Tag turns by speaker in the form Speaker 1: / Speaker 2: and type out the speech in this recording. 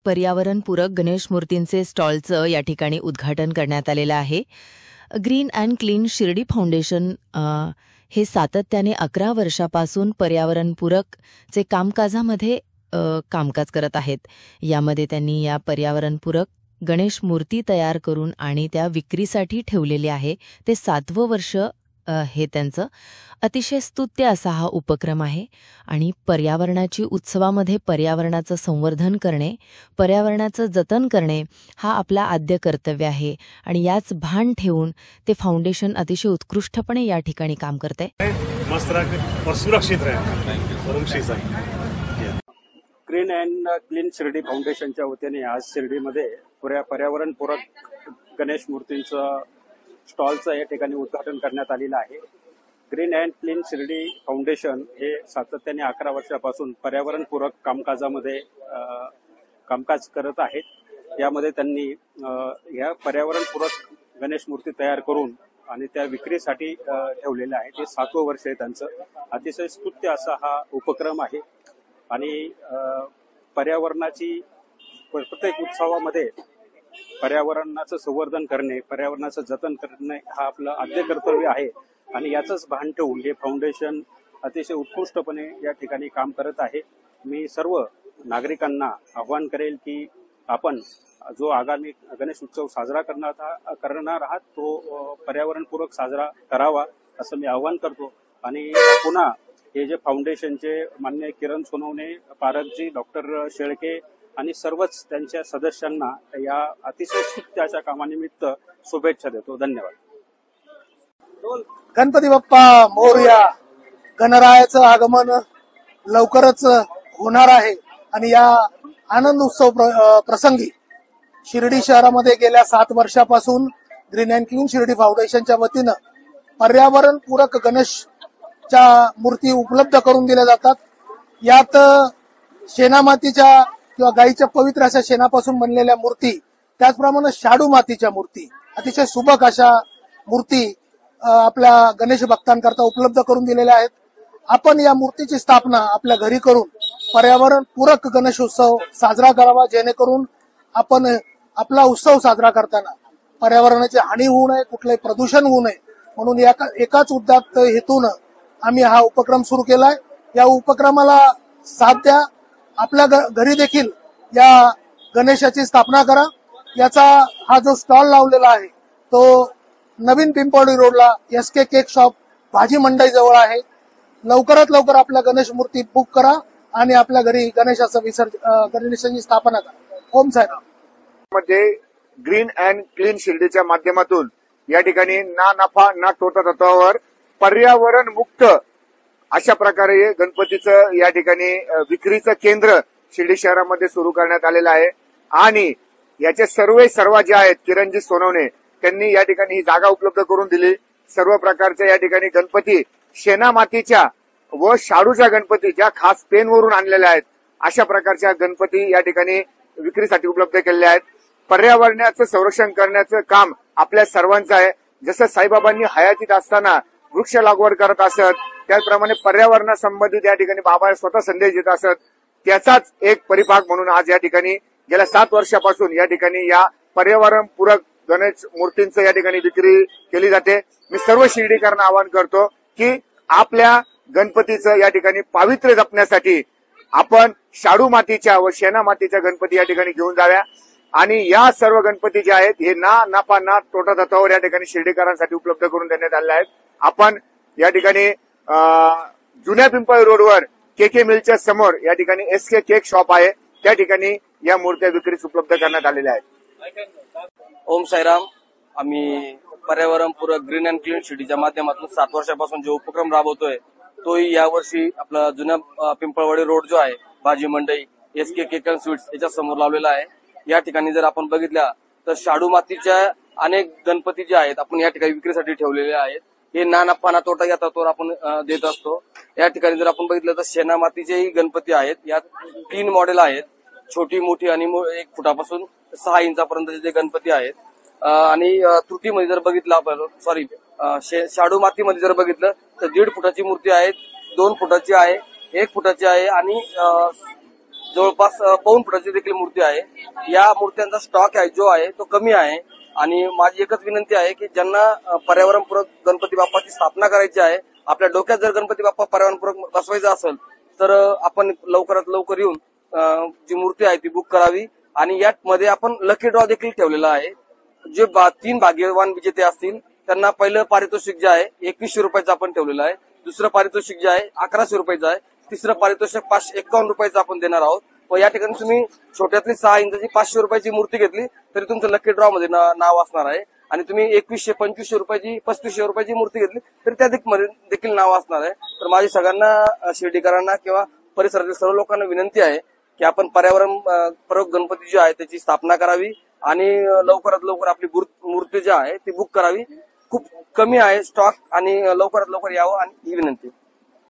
Speaker 1: पर्यावरणपूरक गणेश मूर्तींचे स्टॉलचं या ठिकाणी उद्घाटन करण्यात आलेलं आहे. Green and clean Shirdi foundation हे सातत्याने 11 वर्षापासून पर्यावरणपूरकचे कामकाजामध्ये कामकाज करत आहेत. यामध्ये त्यांनी या पर्यावरणपूरक गणेश मूर्ती तयार करून आणि त्या विक्रीसाठी ठेवलेली आहे. ते 7वं वर्ष हे त्यांचं अतिशय स्तुत्य असा हा उपक्रम आहे. आणि पर्यावरणाची उत्सवामध्ये पर्यावरणाचं संवर्धन करणे, पर्यावरणाचं जतन करणे हा आपला आद्य कर्तव्य आहे. आणि याच भान ठेवून ते फाउंडेशन अतिशय उत्कृष्टपणे या ठिकाणी काम करते.
Speaker 2: सुरक्षित ग्रीन अँड क्लीन शिर्डी फाउंडेशनच्या वतीने आज शिर्डीमध्ये पर्यावरणपूरक गणेश मूर्तींचं स्टॉलचं या ठिकाणी उद्घाटन करण्यात आलेलं आहे. Green and clean Shirdi foundation हे सातत्याने 11 वर्षापासून पर्यावरणपूरक कामकाजामध्ये कामकाज करत आहेत. यामध्ये त्यांनी या पर्यावरणपूरक गणेश मूर्ती तयार करून आणि त्या विक्रीसाठी ठेवलेल्या आहे. ते 7वं वर्ष आहे त्यांचं. अतिशय स्तुत्य असा हा उपक्रम आहे. आणि पर्यावरणाची प्रत्येक उत्सवामध्ये पर्यावरणाचं संवर्धन करणे, पर्यावरणाचं जतन करणे हा आपलं आद्य कर्तव्य आहे. आणि याचंच भान ठेवून हे फाउंडेशन अतिशय उत्कृष्टपणे या ठिकाणी काम करत आहे. मी सर्व नागरिकांना आवाहन करेल की आपण जो आगामी गणेश उत्सव साजरा करणार आहात तो पर्यावरणपूरक साजरा करावा असं मी आवाहन करतो. आणि पुन्हा हे जे फाउंडेशनचे माननीय किरण सोनवणे, पारखजी, डॉक्टर शेळके आणि सर्वच त्यांच्या सदस्यांना या अतिशय स्तुत्याच्या कामानिमित्त शुभेच्छा देतो. धन्यवाद.
Speaker 3: गणपती बाप्पा मोरया. गणरायाचं आगमन लवकरच होणार आहे. आणि या आनंद उत्सव प्रसंगी शिर्डी शहरामध्ये गेल्या 7 वर्षापासून ग्रीन अँड क्लीन शिर्डी फाउंडेशनच्या वतीनं पर्यावरणपूरक गणेशच्या मूर्ती उपलब्ध करून दिल्या जातात. यात शेणामातीच्या किंवा गाईच्या पवित्र अशा शेणापासून बनलेल्या मूर्ती, त्याचप्रमाणे शाडू मातीच्या मूर्ती, अतिशय सुबक अशा मूर्ती आपल्या गणेश भक्तांकरता उपलब्ध करून दिलेल्या आहेत. आपण या मूर्तीची स्थापना आपल्या घरी करून पर्यावरणपूरक गणेश उत्सव साजरा करावा, जेणेकरून आपण आपला उत्सव साजरा करताना पर्यावरणाची हानी होऊ नये, कुठलंही प्रदूषण होऊ नये म्हणून एकाच उद्दात हेतून आम्ही हा उपक्रम सुरू केलाय. या उपक्रमाला साथ द्या. आपल्या घरी देखील या गणेशाची स्थापना करा. याचा हा जो स्टॉल लावलेला आहे तो नवीन पिंपळी रोडला SK केक शॉप भाजी मंडई जवळ आहे. लवकरात लवकर आपल्या गणेश मूर्ती बुक करा आणि आपल्या घरी गणेशाची स्थापना करा. ओम साईराम.
Speaker 4: मध्ये ग्रीन अँड क्लीन शिर्डीच्या माध्यमातून या ठिकाणी ना नफा ना तोटा तत्वावर पर्यावरण मुक्त अशा प्रकारे गणपतीचं या ठिकाणी विक्रीचं केंद्र शिर्डी शहरामध्ये सुरू करण्यात आलेलं आहे. आणि याचे सर्व जे आहेत किरणजी सोनवणे त्यांनी या ठिकाणी ही जागा उपलब्ध करून दिली. सर्व प्रकारच्या या ठिकाणी गणपती शेणा मातीच्या व शाडूच्या गणपती ज्या खास पेनवरून आणलेल्या आहेत अशा प्रकारच्या गणपती या ठिकाणी विक्रीसाठी उपलब्ध केलेले आहेत. पर्यावरणाचं संरक्षण करण्याचं काम आपल्या सर्वांचं आहे. जसं साईबाबांनी हयातीत असताना वृक्ष लागवड करत असत, त्याचप्रमाणे पर्यावरणासंबंधित या ठिकाणी बाबा स्वतः संदेश देत असत. त्याचाच एक परिभाग म्हणून आज या ठिकाणी गेल्या 7 वर्षापासून या ठिकाणी या पर्यावरणपूरक गणेश मूर्तींचं या ठिकाणी विक्री केली जाते. मी सर्व शिर्डीकरांना आवाहन करतो की आपल्या गणपतीचं या ठिकाणी पावित्र्य जपण्यासाठी आपण शाडू मातीच्या व शेणा मातीच्या गणपती या ठिकाणी घेऊन जाव्या. आणि या सर्व गणपती जे आहेत हे ना नफा ना तोटा तत्वावर या ठिकाणी शिर्डीकरांसाठी उपलब्ध करून देण्यात आले आहेत. आपण या ठिकाणी जुन्या पिंपळ रोडवर KK मिलच्या समोर या ठिकाणी SK केक शॉप आहे, त्या ठिकाणी या मूर्त्या विक्रीस उपलब्ध करण्यात आलेल्या आहेत.
Speaker 5: ओम साईराम. आम्ही पर्यावरणपूरक ग्रीन अँड क्लीन शिर्डीच्या माध्यमातून 7 वर्षापासून जो उपक्रम राबवतोय तोही यावर्षी आपला जुन्या पिंपळवाडी रोड जो आहे भाजी मंडई SK केक अँड स्वीट्स याच्या समोर लावलेला आहे. या ठिकाणी जर आपण बघितल्या तर शाडू मातीच्या अनेक गणपती जे आहेत आपण या ठिकाणी विक्रीसाठी ठेवलेले आहेत. हे ना नफा ना तोटा या तत्वावर आपण देत असतो. या ठिकाणी जर आपण बघितलं तर शेणा मातीचेही गणपती आहेत. यात 3 मॉडेल आहेत, छोटी मोठी आणि 1 फुटापासून 6 इंचापर्यंतचे जे गणपती आहेत. आणि त्रुटीमध्ये जर बघितलं आपण शाडू मातीमध्ये जर बघितलं तर 1.5 फुटाची मूर्ती आहे, 2 फुटाची आहे, 1 फुटाची आहे आणि जवळपास पाऊण फुटाची देखील मूर्ती आहे. या मूर्त्यांचा स्टॉक आहे जो आहे तो कमी आहे आणि माझी एकच विनंती आहे की ज्यांना पर्यावरणपूरक गणपती बाप्पाची स्थापना करायची आहे, आपल्या डोक्यात जर गणपती बाप्पा पर्यावरणपूरक बसवायचा असेल तर आपण लवकरात लवकर येऊन जी मूर्ती आहे ती बुक करावी. आणि यामध्ये आपण लकी ड्रॉ देखील ठेवलेला आहे. जे 3 भाग्यवान विजेते असतील त्यांना पहिलं पारितोषिक जे आहे 2100 रुपयाचं आपण ठेवलेलं आहे. दुसरं पारितोषिक जे आहे 1100 रुपयाचं आहे. तिसरं पारितोषिक 551 रुपयाचं आपण देणार आहोत. व या ठिकाणी तुम्ही छोट्यातली 6 इंचाची 500 रुपयाची मूर्ती घेतली तरी तुमचं लकी ड्रॉ मध्ये नाव असणार आहे. आणि तुम्ही 2100, 2500 रुपयाची, 3500 रुपयाची मूर्ती घेतली तरी त्या देखील नाव असणार आहे. तर माझी सगळ्यांना शिर्डीकरांना किंवा परिसरातील सर्व लोकांना विनंती आहे की आपण पर्यावरणपूरक गणपती जे आहे त्याची स्थापना करावी आणि लवकरात लवकर आपली मूर्ती जी आहे ती बुक करावी. खूप कमी आहे स्टॉक आणि लवकरात लवकर यावं आणि ही विनंती.